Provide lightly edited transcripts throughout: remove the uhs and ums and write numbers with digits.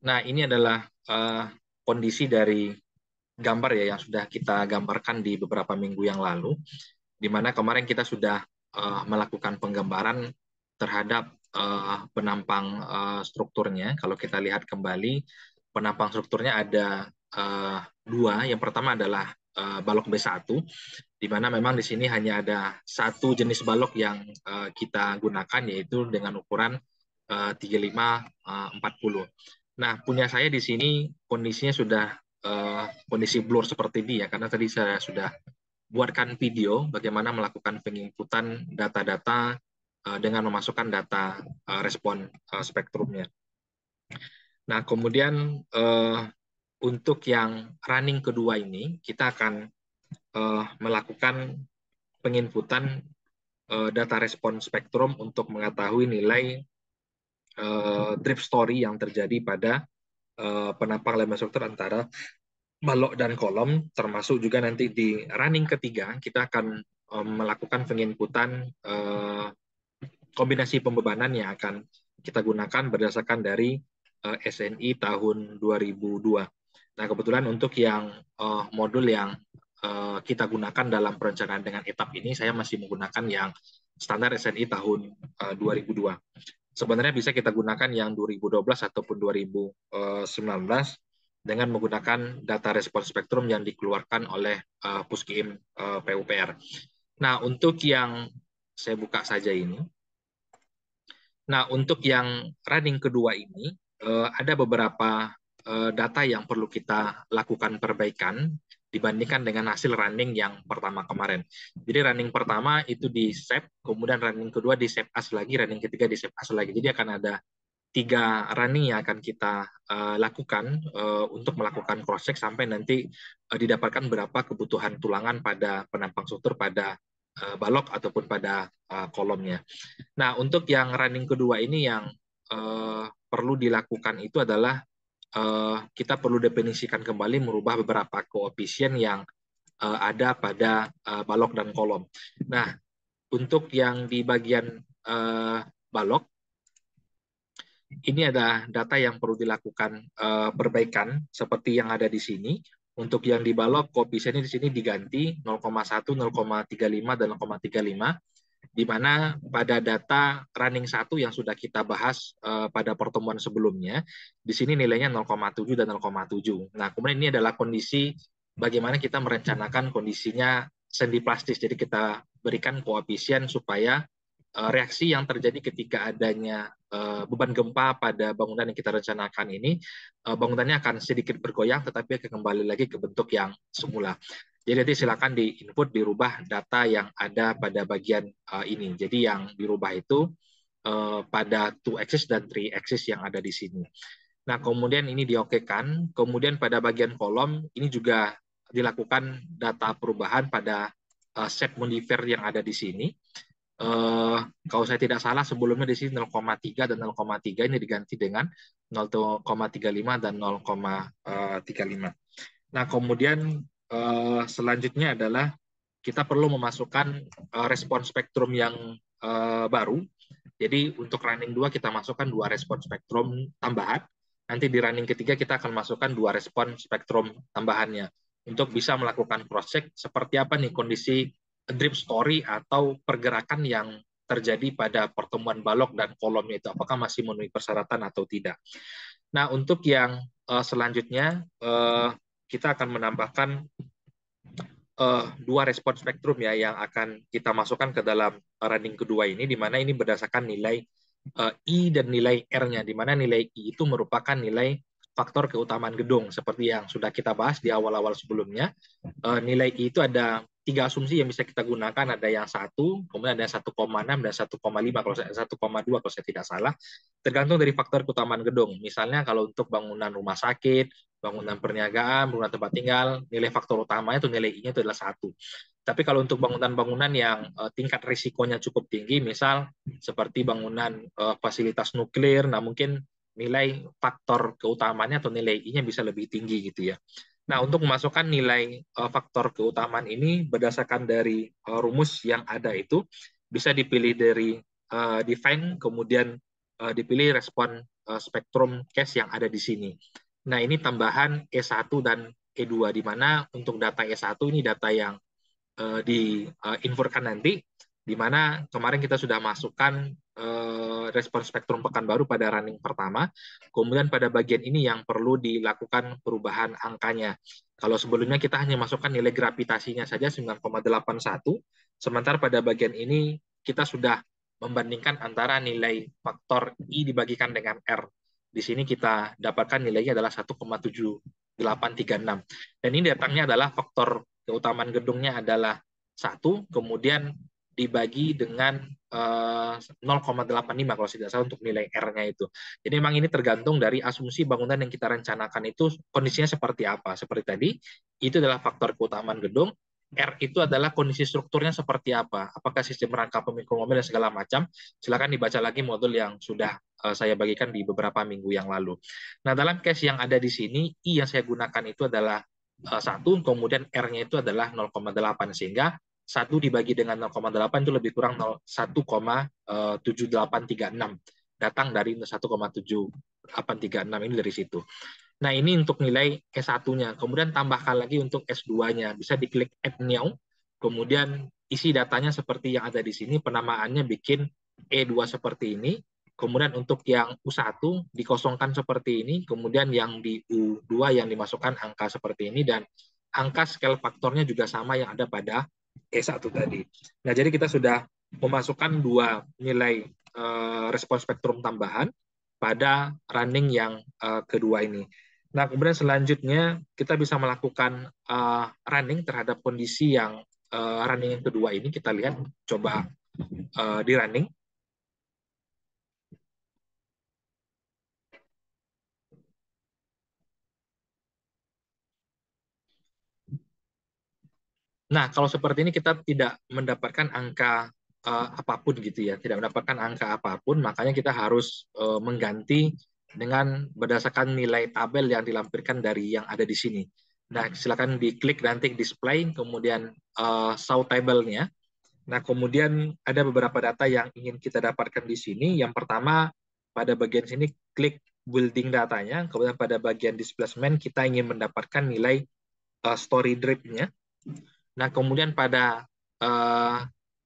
Nah, ini adalah kondisi dari gambar ya yang sudah kita gambarkan di beberapa minggu yang lalu, di mana kemarin kita sudah melakukan penggambaran terhadap penampang strukturnya. Kalau kita lihat kembali, penampang strukturnya ada dua. Yang pertama adalah balok B1, di mana memang di sini hanya ada satu jenis balok yang kita gunakan, yaitu dengan ukuran 35-40. Nah, punya saya di sini kondisinya sudah kondisi blur seperti ini ya, karena tadi saya sudah buatkan video bagaimana melakukan penginputan data-data dengan memasukkan data respon spektrumnya. Nah, kemudian untuk yang running kedua ini, kita akan melakukan penginputan data respon spektrum untuk mengetahui nilai drift story yang terjadi pada penampang lambda struktur antara balok dan kolom, termasuk juga nanti di running ketiga kita akan melakukan penginputan kombinasi pembebanan yang akan kita gunakan berdasarkan dari SNI tahun 2002. Nah, kebetulan untuk yang modul yang kita gunakan dalam perencanaan dengan etap ini, saya masih menggunakan yang standar SNI tahun 2002. Sebenarnya bisa kita gunakan yang 2012 ataupun 2019 dengan menggunakan data respon spektrum yang dikeluarkan oleh Puskim PUPR. Nah, untuk yang saya buka saja ini. Nah, untuk yang running kedua ini, ada beberapa data yang perlu kita lakukan perbaikan dibandingkan dengan hasil running yang pertama kemarin. Jadi running pertama itu di save, kemudian running kedua di save as lagi, running ketiga di save as lagi. Jadi akan ada 3 running yang akan kita lakukan untuk melakukan cross check sampai nanti didapatkan berapa kebutuhan tulangan pada penampang struktur pada balok ataupun pada kolomnya. Nah, untuk yang running kedua ini yang perlu dilakukan itu adalah kita perlu definisikan kembali merubah beberapa koefisien yang ada pada balok dan kolom. Nah, untuk yang di bagian balok, ini ada data yang perlu dilakukan perbaikan seperti yang ada di sini. Untuk yang di balok, koefisiennya di sini diganti 0,1, 0,35, dan 0,35, di mana pada data running 1 yang sudah kita bahas pada pertemuan sebelumnya, di sini nilainya 0,7 dan 0,7. Nah, kemudian ini adalah kondisi bagaimana kita merencanakan kondisinya sendi plastis. Jadi kita berikan koefisien supaya reaksi yang terjadi ketika adanya beban gempa pada bangunan yang kita rencanakan ini, bangunannya akan sedikit bergoyang, tetapi akan kembali lagi ke bentuk yang semula. Jadi nanti silakan di-input, dirubah data yang ada pada bagian ini. Jadi yang dirubah itu pada 2 axis dan 3 axis yang ada di sini. Nah, kemudian ini diokekan. Kemudian pada bagian kolom, ini juga dilakukan data perubahan pada set modifier yang ada di sini. Kalau saya tidak salah sebelumnya di sini 0,3 dan 0,3 ini diganti dengan 0,35 dan 0,35. Nah, kemudian selanjutnya adalah kita perlu memasukkan respon spektrum yang baru. Jadi untuk running 2 kita masukkan 2 respon spektrum tambahan. Nanti di running ketiga kita akan masukkan 2 respon spektrum tambahannya untuk bisa melakukan cross check seperti apa nih kondisi drift story atau pergerakan yang terjadi pada pertemuan balok dan kolomnya itu, apakah masih memenuhi persyaratan atau tidak. Nah, untuk yang selanjutnya kita akan menambahkan 2 respon spektrum ya yang akan kita masukkan ke dalam running kedua ini, di mana ini berdasarkan nilai I dan nilai R-nya, di mana nilai I itu merupakan nilai faktor keutamaan gedung seperti yang sudah kita bahas di awal-awal sebelumnya. Nilai I itu ada 3 asumsi yang bisa kita gunakan, ada yang 1, kemudian ada 1,6 dan 1,5 kalau 1,2 kalau saya tidak salah, tergantung dari faktor keutamaan gedung. Misalnya kalau untuk bangunan rumah sakit, bangunan perniagaan, bangunan tempat tinggal, nilai faktor utamanya itu nilai I-nya itu adalah 1. Tapi kalau untuk bangunan-bangunan yang tingkat risikonya cukup tinggi, misal seperti bangunan fasilitas nuklir, nah mungkin nilai faktor keutamanya atau nilai I-nya bisa lebih tinggi gitu ya. Nah, untuk memasukkan nilai faktor keutamaan ini berdasarkan dari rumus yang ada itu bisa dipilih dari define, kemudian dipilih respon spektrum case yang ada di sini. Nah, ini tambahan E1 dan E2, di mana untuk data E1 ini data yang diinforkan nanti, di mana kemarin kita sudah masukkan respon spektrum Pekanbaru pada running pertama, kemudian pada bagian ini yang perlu dilakukan perubahan angkanya. Kalau sebelumnya kita hanya masukkan nilai gravitasinya saja 9,81, sementara pada bagian ini kita sudah membandingkan antara nilai faktor I dibagikan dengan R. Di sini kita dapatkan nilainya adalah 1,7836. Dan ini datangnya adalah faktor keutamaan gedungnya adalah 1, kemudian dibagi dengan 0,85 kalau tidak salah untuk nilai R-nya itu. Jadi memang ini tergantung dari asumsi bangunan yang kita rencanakan itu kondisinya seperti apa. Seperti tadi, itu adalah faktor keutamaan gedung. R itu adalah kondisi strukturnya seperti apa. Apakah sistem rangka pemikul mobil dan segala macam. Silakan dibaca lagi modul yang sudah saya bagikan di beberapa minggu yang lalu. Nah, dalam case yang ada di sini, I yang saya gunakan itu adalah 1, kemudian R-nya itu adalah 0,8, sehingga 1 dibagi dengan 0,8 itu lebih kurang 1,7836. Datang dari 1,7836 ini dari situ. Nah, ini untuk nilai S1-nya. Kemudian tambahkan lagi untuk S2-nya. Bisa diklik Add New, kemudian isi datanya seperti yang ada di sini, penamaannya bikin E2 seperti ini. Kemudian untuk yang U1 dikosongkan seperti ini, kemudian yang di U2 yang dimasukkan angka seperti ini, dan angka scale faktornya juga sama yang ada pada E1 tadi. Nah, jadi kita sudah memasukkan 2 nilai respon spektrum tambahan pada running yang kedua ini. Nah, kemudian selanjutnya kita bisa melakukan running terhadap kondisi yang running yang kedua ini. Kita lihat, coba di running. Nah, kalau seperti ini kita tidak mendapatkan angka apapun gitu ya, tidak mendapatkan angka apapun, makanya kita harus mengganti dengan berdasarkan nilai tabel yang dilampirkan dari yang ada di sini. Nah, silakan diklik nanti display, kemudian show table-nya. Nah, kemudian ada beberapa data yang ingin kita dapatkan di sini. Yang pertama, pada bagian sini klik building datanya, kemudian pada bagian displacement kita ingin mendapatkan nilai story drift-nya. Nah, kemudian pada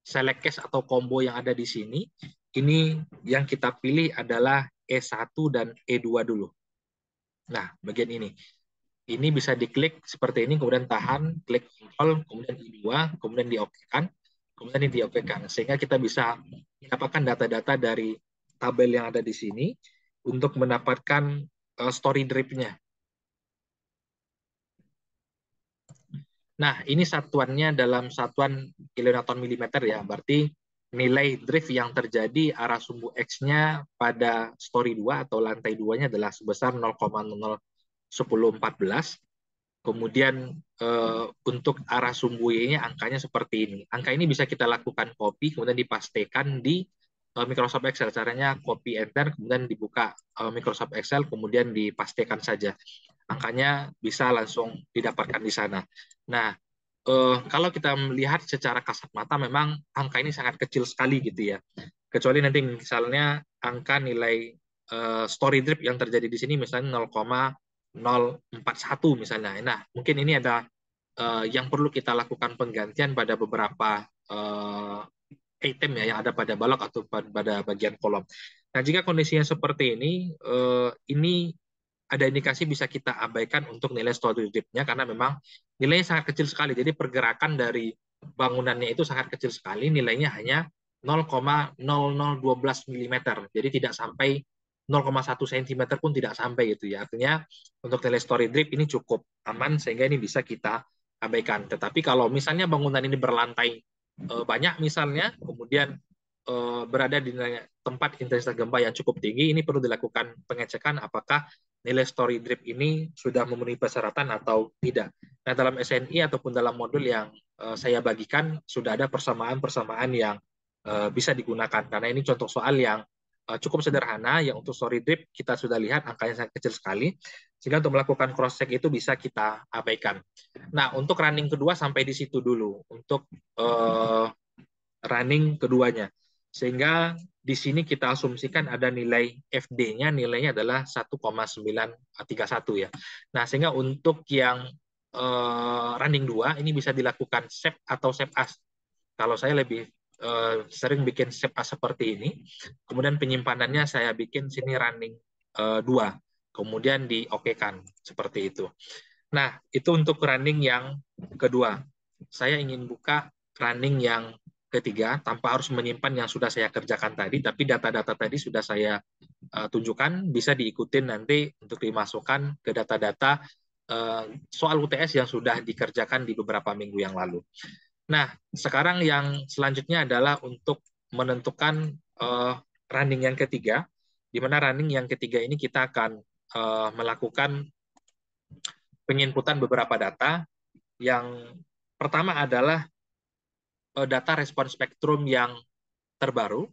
select case atau combo yang ada di sini, ini yang kita pilih adalah E1 dan E2 dulu. Nah, bagian ini. Ini bisa diklik seperti ini, kemudian tahan, klik Ctrl, kemudian I2, kemudian diokekan, kemudian ini diokekan. Sehingga kita bisa mendapatkan data-data dari tabel yang ada di sini untuk mendapatkan story drift-nya. Nah, ini satuannya dalam satuan kilonewton milimeter ya. Berarti nilai drift yang terjadi arah sumbu X-nya pada story 2 atau lantai 2-nya adalah sebesar 0,001014. Kemudian untuk arah sumbu Y-nya angkanya seperti ini. Angka ini bisa kita lakukan copy, kemudian dipastikan di Microsoft Excel. Caranya copy enter, kemudian dibuka Microsoft Excel, kemudian dipastikan saja. Angkanya bisa langsung didapatkan di sana. Nah, kalau kita melihat secara kasat mata, memang angka ini sangat kecil sekali gitu ya. Kecuali nanti misalnya angka nilai story drift yang terjadi di sini misalnya 0,041 misalnya. Nah, mungkin ini ada yang perlu kita lakukan penggantian pada beberapa item ya yang ada pada balok atau pada bagian kolom. Nah, jika kondisinya seperti ini ada indikasi bisa kita abaikan untuk nilai story drift-nya karena memang nilainya sangat kecil sekali. Jadi pergerakan dari bangunannya itu sangat kecil sekali, nilainya hanya 0,0012 mm. Jadi tidak sampai 0,1 cm pun tidak sampai gitu ya. Artinya untuk nilai story drift ini cukup aman sehingga ini bisa kita abaikan. Tetapi kalau misalnya bangunan ini berlantai banyak misalnya, kemudian berada di tempat intensitas gempa yang cukup tinggi, ini perlu dilakukan pengecekan apakah nilai story drift ini sudah memenuhi persyaratan atau tidak. Nah, dalam SNI ataupun dalam modul yang saya bagikan, sudah ada persamaan-persamaan yang bisa digunakan. Karena ini contoh soal yang cukup sederhana, yang untuk story drift kita sudah lihat angkanya sangat kecil sekali, sehingga untuk melakukan cross-check itu bisa kita abaikan. Nah, untuk running kedua sampai di situ dulu, untuk running keduanya. Sehingga di sini kita asumsikan ada nilai FD-nya, nilainya adalah 1,931 ya. Nah, sehingga untuk yang running 2 ini bisa dilakukan save atau save as. Kalau saya lebih sering bikin save as seperti ini, kemudian penyimpanannya saya bikin sini running 2, kemudian diokekan seperti itu. Nah, itu untuk running yang kedua. Saya ingin buka running yang ketiga tanpa harus menyimpan yang sudah saya kerjakan tadi, tapi data-data tadi sudah saya tunjukkan, bisa diikutin nanti untuk dimasukkan ke data-data soal UTS yang sudah dikerjakan di beberapa minggu yang lalu. Nah, sekarang yang selanjutnya adalah untuk menentukan running yang ketiga, di mana running yang ketiga ini kita akan melakukan penginputan beberapa data. Yang pertama adalah data respon spektrum yang terbaru.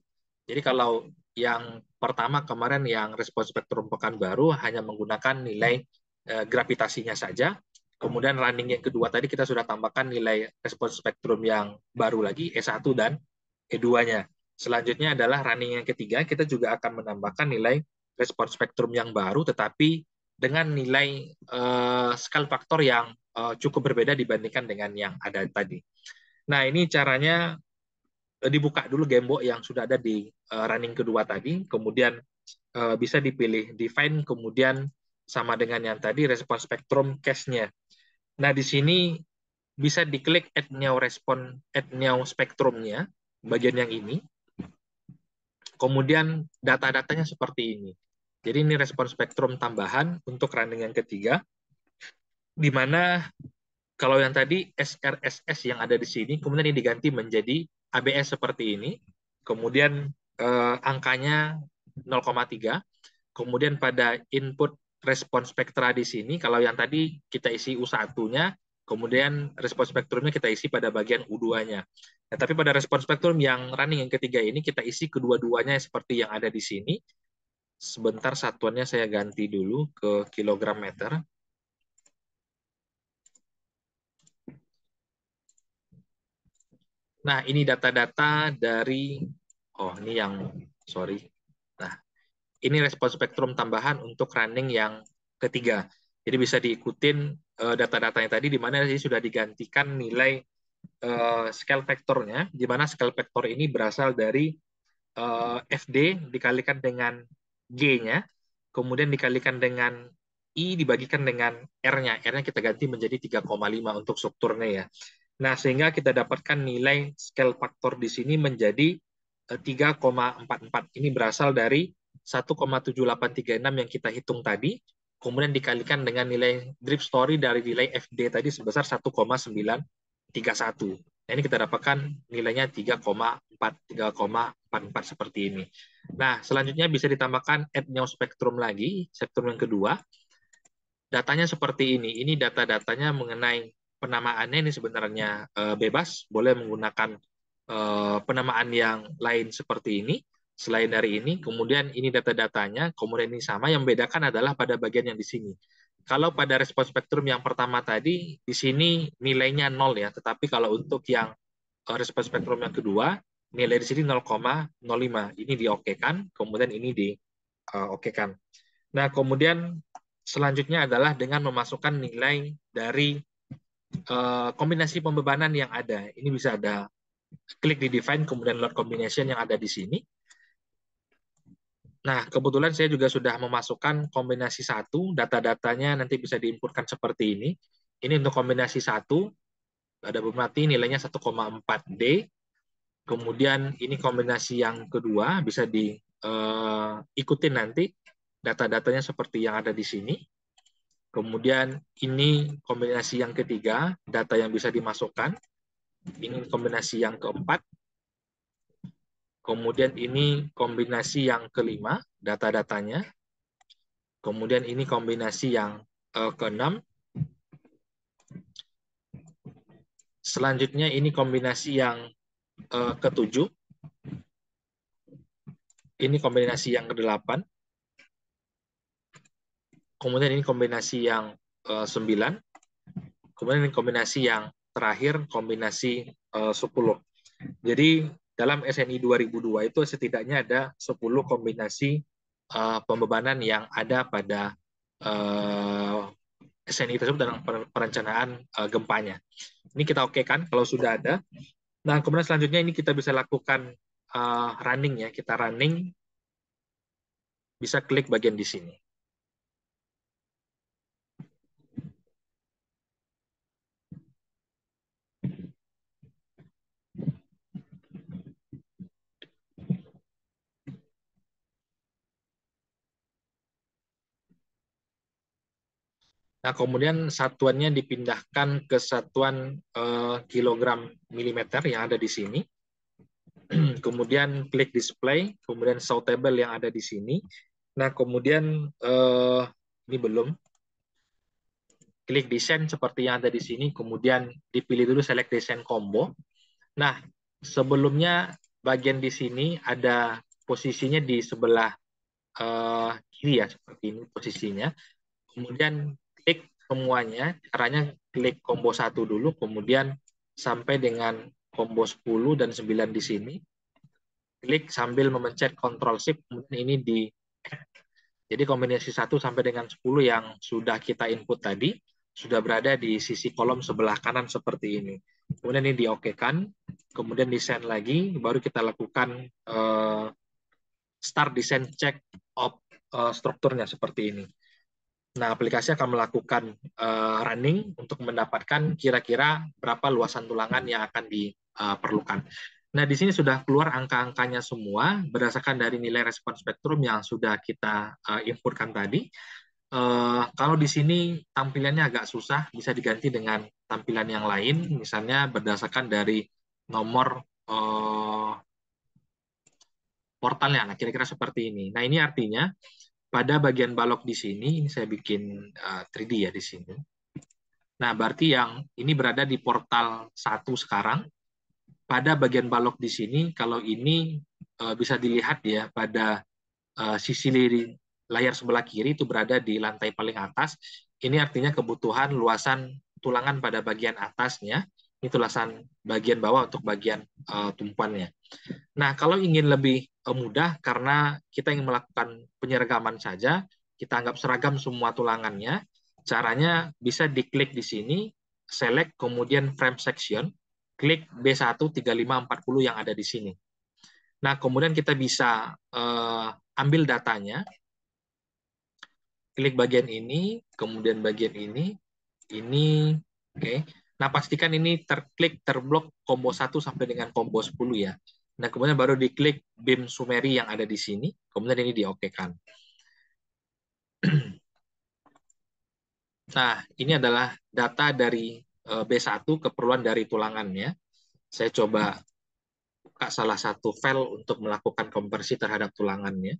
Jadi kalau yang pertama kemarin yang respon spektrum Pekanbaru hanya menggunakan nilai gravitasinya saja. Kemudian running yang kedua tadi kita sudah tambahkan nilai respon spektrum yang baru lagi, E1 dan E2-nya. Selanjutnya adalah running yang ketiga, kita juga akan menambahkan nilai respon spektrum yang baru, tetapi dengan nilai skala faktor yang cukup berbeda dibandingkan dengan yang ada tadi. Nah, ini caranya dibuka dulu gembok yang sudah ada di running kedua tadi, kemudian bisa dipilih define, kemudian sama dengan yang tadi respon spektrum cache-nya. Nah, di sini bisa diklik add new respon, add new spektrumnya, bagian yang ini. Kemudian data-datanya seperti ini. Jadi ini respon spektrum tambahan untuk running yang ketiga, di mana kalau yang tadi SRSS yang ada di sini, kemudian ini diganti menjadi ABS seperti ini, kemudian angkanya 0,3, kemudian pada input respon spektra di sini, kalau yang tadi kita isi U1-nya, kemudian respon spektrumnya kita isi pada bagian U2-nya. Nah, tapi pada respon spektrum yang running yang ketiga ini, kita isi kedua-duanya seperti yang ada di sini. Sebentar, satuannya saya ganti dulu ke kilogram meter. Nah, ini data-data dari, ini yang, sorry. Nah, ini respon spektrum tambahan untuk running yang ketiga. Jadi bisa diikutin data-datanya tadi, di mana sudah digantikan nilai scale vektornya, di mana scale vektor ini berasal dari FD dikalikan dengan G-nya, kemudian dikalikan dengan I dibagikan dengan R-nya. R-nya kita ganti menjadi 3,5 untuk strukturnya ya. Nah, sehingga kita dapatkan nilai scale faktor di sini menjadi 3,44. Ini berasal dari 1,7836 yang kita hitung tadi, kemudian dikalikan dengan nilai drip story dari nilai FD tadi sebesar 1,931. Nah, ini kita dapatkan nilainya 3,44 seperti ini. Nah, selanjutnya bisa ditambahkan add new spektrum lagi, spektrum yang kedua. Datanya seperti ini. Ini data-datanya mengenai penamaannya ini sebenarnya bebas, boleh menggunakan penamaan yang lain seperti ini, selain dari ini. Kemudian ini data-datanya, kemudian ini sama, yang membedakan adalah pada bagian yang di sini. Kalau pada respon spektrum yang pertama tadi, di sini nilainya 0 ya, tetapi kalau untuk yang respon spektrum yang kedua, nilai di sini 0,05. Ini diokekan, kemudian ini diokekan. Nah, kemudian selanjutnya adalah dengan memasukkan nilai dari kombinasi pembebanan yang ada. Ini bisa ada klik di define, kemudian load combination yang ada di sini. Nah, kebetulan saya juga sudah memasukkan kombinasi 1, data-datanya nanti bisa diinputkan seperti ini. Ini untuk kombinasi 1, ada berarti nilainya 1,4D. Kemudian ini kombinasi yang kedua, bisa diikutin nanti data-datanya seperti yang ada di sini. Kemudian ini kombinasi yang ketiga, data yang bisa dimasukkan. Ini kombinasi yang keempat. Kemudian ini kombinasi yang kelima, data-datanya. Kemudian ini kombinasi yang keenam. Selanjutnya ini kombinasi yang ketujuh. Ini kombinasi yang kedelapan. Kemudian ini kombinasi yang 9. Kemudian ini kombinasi yang terakhir, kombinasi 10. Jadi dalam SNI 2002 itu setidaknya ada 10 kombinasi pembebanan yang ada pada SNI tersebut dalam perencanaan gempanya. Ini kita oke kan kalau sudah ada. Nah, kemudian selanjutnya ini kita bisa lakukan running ya. Kita running, bisa klik bagian di sini. Nah, kemudian satuannya dipindahkan ke satuan kilogram milimeter yang ada di sini. Kemudian klik display, kemudian sortable yang ada di sini. Nah, kemudian ini belum. Klik desain seperti yang ada di sini, kemudian dipilih dulu select design combo. Nah, sebelumnya bagian di sini ada posisinya di sebelah kiri ya, seperti ini posisinya. Kemudian klik semuanya, caranya klik combo 1 dulu, kemudian sampai dengan combo 10 dan 9 di sini. Klik sambil memencet Ctrl Shift, kemudian ini di jadi kombinasi 1 sampai dengan 10 yang sudah kita input tadi sudah berada di sisi kolom sebelah kanan seperti ini. Kemudian ini diokekan, kemudian desain lagi, baru kita lakukan start design check of strukturnya seperti ini. Nah, aplikasi akan melakukan running untuk mendapatkan kira-kira berapa luasan tulangan yang akan diperlukan. Nah, di sini sudah keluar angka-angkanya semua berdasarkan dari nilai respons spektrum yang sudah kita inputkan tadi. Kalau di sini tampilannya agak susah, bisa diganti dengan tampilan yang lain, misalnya berdasarkan dari nomor portalnya. Nah, kira-kira seperti ini. Nah, ini artinya pada bagian balok di sini, ini saya bikin 3D ya di sini. Nah, berarti yang ini berada di portal 1 sekarang. Pada bagian balok di sini, kalau ini bisa dilihat ya, pada sisi layar sebelah kiri itu berada di lantai paling atas. Ini artinya kebutuhan luasan tulangan pada bagian atasnya. Ini luasan bagian bawah untuk bagian tumpuannya. Nah, kalau ingin lebih mudah, karena kita ingin melakukan penyeragaman saja, kita anggap seragam semua tulangannya, caranya bisa diklik di sini, select, kemudian frame section, klik B13540 yang ada di sini. Nah, kemudian kita bisa ambil datanya, klik bagian ini, kemudian bagian ini, oke. Okay. Nah, pastikan ini terklik, terblok combo 1 sampai dengan combo 10 ya. Nah, kemudian baru diklik BIM Summary yang ada di sini, kemudian ini diokekan. Nah, ini adalah data dari B1, keperluan dari tulangannya. Saya coba buka salah satu file untuk melakukan konversi terhadap tulangannya.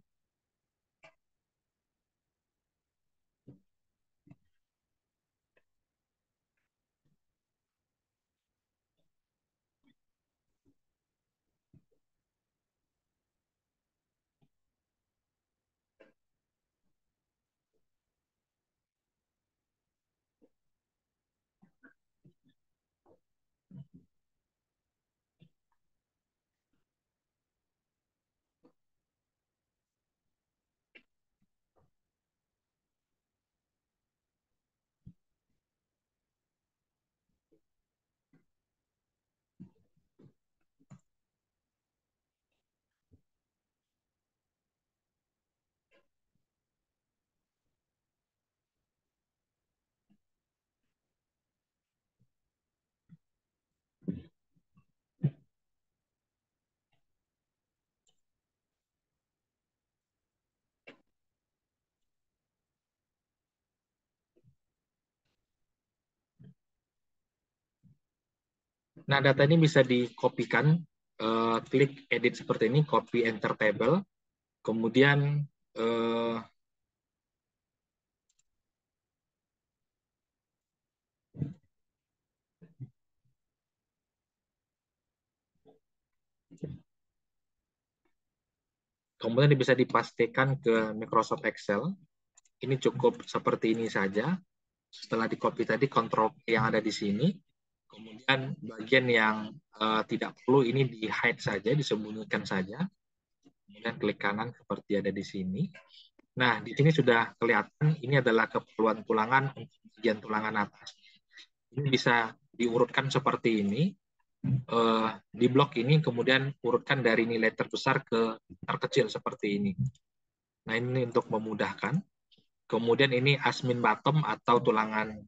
Nah, data ini bisa dikopikan, klik edit seperti ini, copy enter table, kemudian kemudian bisa dipastikan ke Microsoft Excel. Ini cukup seperti ini saja. Setelah di copy tadi, kontrol yang ada di sini. Kemudian bagian yang tidak perlu ini di-hide saja, disembunyikan saja. Kemudian klik kanan seperti ada di sini. Nah, di sini sudah kelihatan ini adalah keperluan tulangan untuk bagian tulangan atas. Ini bisa diurutkan seperti ini. Di blok ini kemudian urutkan dari nilai terbesar ke terkecil seperti ini. Nah, ini untuk memudahkan. Kemudian ini asmin bottom atau tulangan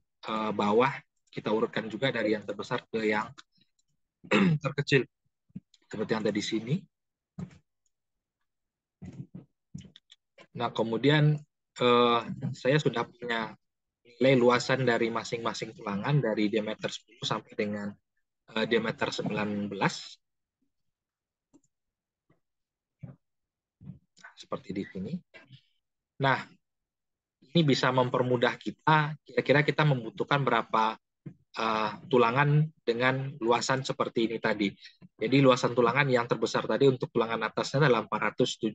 bawah, kita urutkan juga dari yang terbesar ke yang terkecil. Seperti yang ada di sini. Nah, kemudian saya sudah punya nilai luasan dari masing-masing tulangan dari diameter 10 sampai dengan diameter 19. Nah, seperti di sini. Nah, ini bisa mempermudah kita, kira-kira kita membutuhkan berapa tulangan dengan luasan seperti ini tadi. Jadi luasan tulangan yang terbesar tadi untuk tulangan atasnya adalah 470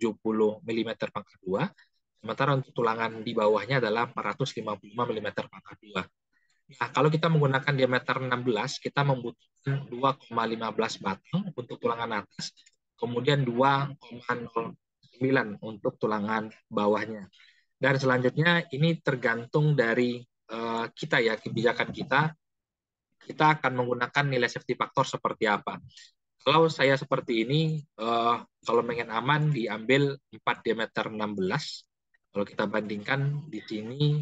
mm pangkat 2, sementara untuk tulangan di bawahnya adalah 455 mm pangkat 2. Nah, kalau kita menggunakan diameter 16, kita membutuhkan 2,15 batang untuk tulangan atas, kemudian 2,09 untuk tulangan bawahnya. Dan selanjutnya ini tergantung dari kita ya, kebijakan kita akan menggunakan nilai safety factor seperti apa. Kalau saya seperti ini, kalau pengen aman diambil 4 diameter 16. Kalau kita bandingkan di sini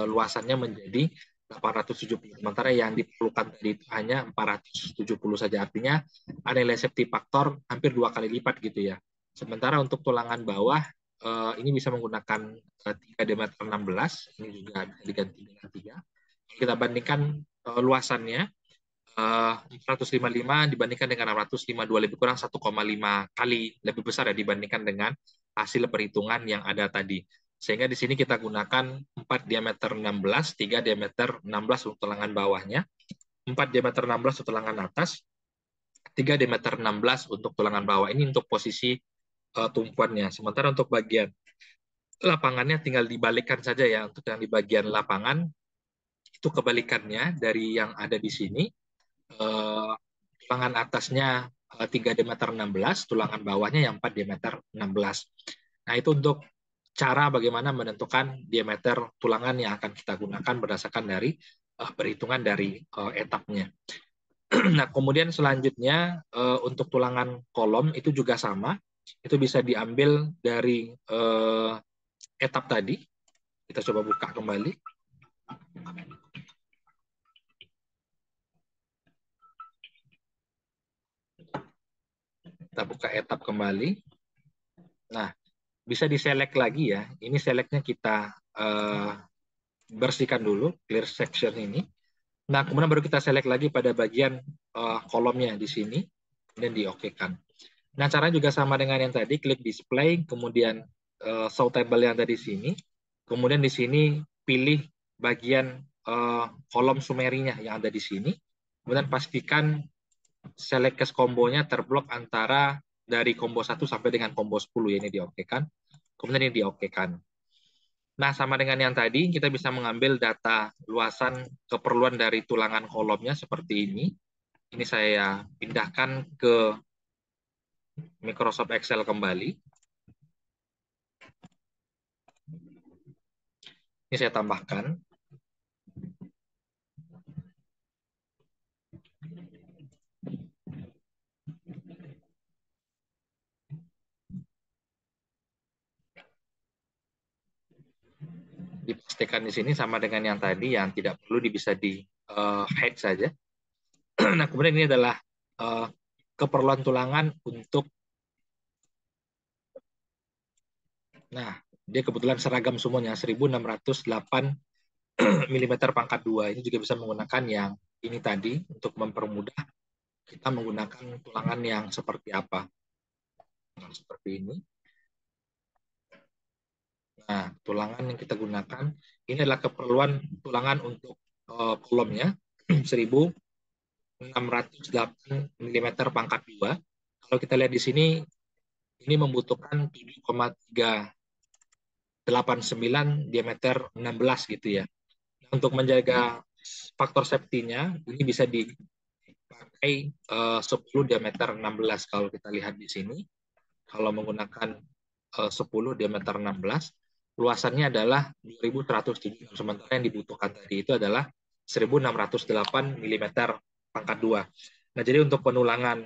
luasannya menjadi 870. Sementara yang diperlukan tadi itu hanya 470 saja. Artinya ada nilai safety factor hampir 2 kali lipat gitu ya. Sementara untuk tulangan bawah ini bisa menggunakan 3 diameter 16. Ini juga bisa diganti dengan 3. Kita bandingkan luasannya 455 dibandingkan dengan 652 lebih kurang 1,5 kali lebih besar ya dibandingkan dengan hasil perhitungan yang ada tadi. Sehingga di sini kita gunakan 4 diameter 16, 3 diameter 16 untuk tulangan bawahnya, 4 diameter 16 untuk tulangan atas, 3 diameter 16 untuk tulangan bawah. Ini untuk posisi tumpuannya. Sementara untuk bagian lapangannya tinggal dibalikkan saja ya. Untuk yang di bagian lapangan itu kebalikannya dari yang ada di sini. Tulangan atasnya 3 diameter 16, tulangan bawahnya yang 4 diameter 16. Nah, itu untuk cara bagaimana menentukan diameter tulangan yang akan kita gunakan berdasarkan dari perhitungan dari etapnya. Nah, kemudian selanjutnya untuk tulangan kolom itu juga sama. Itu bisa diambil dari etap tadi. Kita coba buka kembali. Kita buka etap kembali. Nah, bisa diselect lagi ya. Ini selectnya kita bersihkan dulu, clear section ini. Nah, kemudian baru kita select lagi pada bagian kolomnya di sini, dan di-OK-kan. Nah, caranya juga sama dengan yang tadi, klik display, kemudian sortable yang ada di sini, kemudian di sini pilih bagian kolom sumerinya yang ada di sini, kemudian pastikan select case kombonya terblok antara dari combo 1 sampai dengan combo 10 ya, ini di-OK-kan, kemudian ini di-OK-kan. Nah, sama dengan yang tadi, kita bisa mengambil data luasan keperluan dari tulangan kolomnya seperti ini. Ini saya pindahkan ke Microsoft Excel kembali. Ini saya tambahkan. Dipastikan di sini sama dengan yang tadi, yang tidak perlu bisa di-hide saja. Nah, kemudian ini adalah keperluan tulangan untuk, nah, dia kebetulan seragam semuanya, 1608 mm pangkat 2. Ini juga bisa menggunakan yang ini tadi untuk mempermudah kita menggunakan tulangan yang seperti apa. Nah, seperti ini. Nah, tulangan yang kita gunakan, ini adalah keperluan tulangan untuk kolomnya, 1608 mm pangkat 2. Kalau kita lihat di sini, ini membutuhkan 7,389 diameter 16 gitu ya. Untuk menjaga faktor safety-nya ini bisa dipakai 10 diameter 16 kalau kita lihat di sini. Kalau menggunakan 10 diameter 16, luasannya adalah 2107, sementara yang dibutuhkan tadi itu adalah 1608 mm pangkat 2. Nah, jadi untuk penulangan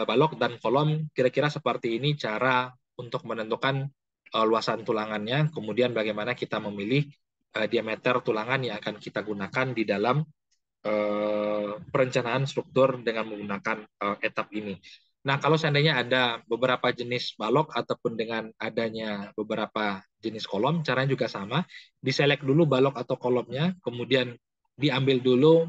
balok dan kolom kira-kira seperti ini cara untuk menentukan luasan tulangannya, kemudian bagaimana kita memilih diameter tulangan yang akan kita gunakan di dalam perencanaan struktur dengan menggunakan etap ini. Nah, kalau seandainya ada beberapa jenis balok ataupun dengan adanya beberapa jenis kolom, caranya juga sama. Diselect dulu balok atau kolomnya, kemudian diambil dulu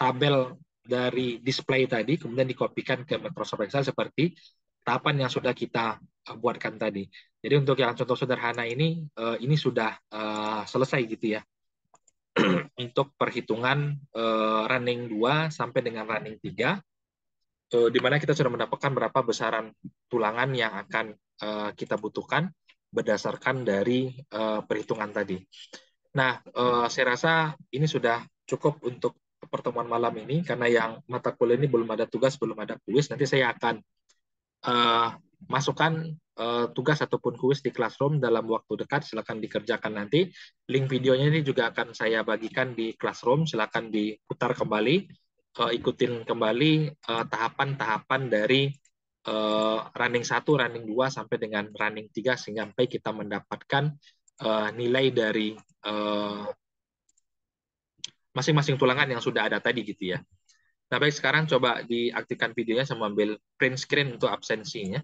tabel dari display tadi, kemudian dikopikan ke Microsoft Excel seperti tahapan yang sudah kita buatkan tadi. Jadi untuk yang contoh sederhana ini sudah selesai gitu ya untuk perhitungan running 2 sampai dengan running 3, di mana kita sudah mendapatkan berapa besaran tulangan yang akan kita butuhkan berdasarkan dari perhitungan tadi. Nah, saya rasa ini sudah cukup untuk pertemuan malam ini, karena yang mata kuliah ini belum ada tugas, belum ada kuis. Nanti saya akan masukkan tugas ataupun kuis di Classroom dalam waktu dekat. Silakan dikerjakan nanti. Link videonya ini juga akan saya bagikan di Classroom. Silakan diputar kembali, ikutin kembali tahapan-tahapan dari running 1, running 2 sampai dengan running 3 sampai kita mendapatkan nilai dari masing-masing tulangan yang sudah ada tadi gitu ya. Nah, baik, sekarang coba diaktifkan videonya sambil print screen untuk absensinya.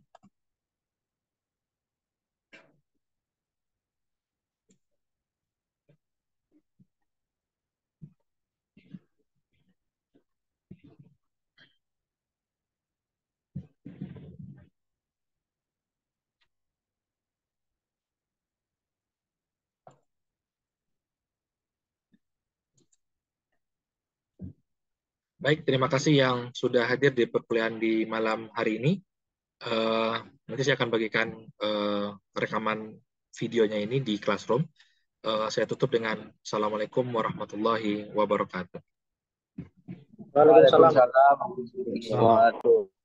Baik, terima kasih yang sudah hadir di perkuliahan di malam hari ini. Nanti saya akan bagikan rekaman videonya ini di Classroom. Saya tutup dengan Assalamualaikum warahmatullahi wabarakatuh. Waalaikumsalam warahmatullahi wabarakatuh.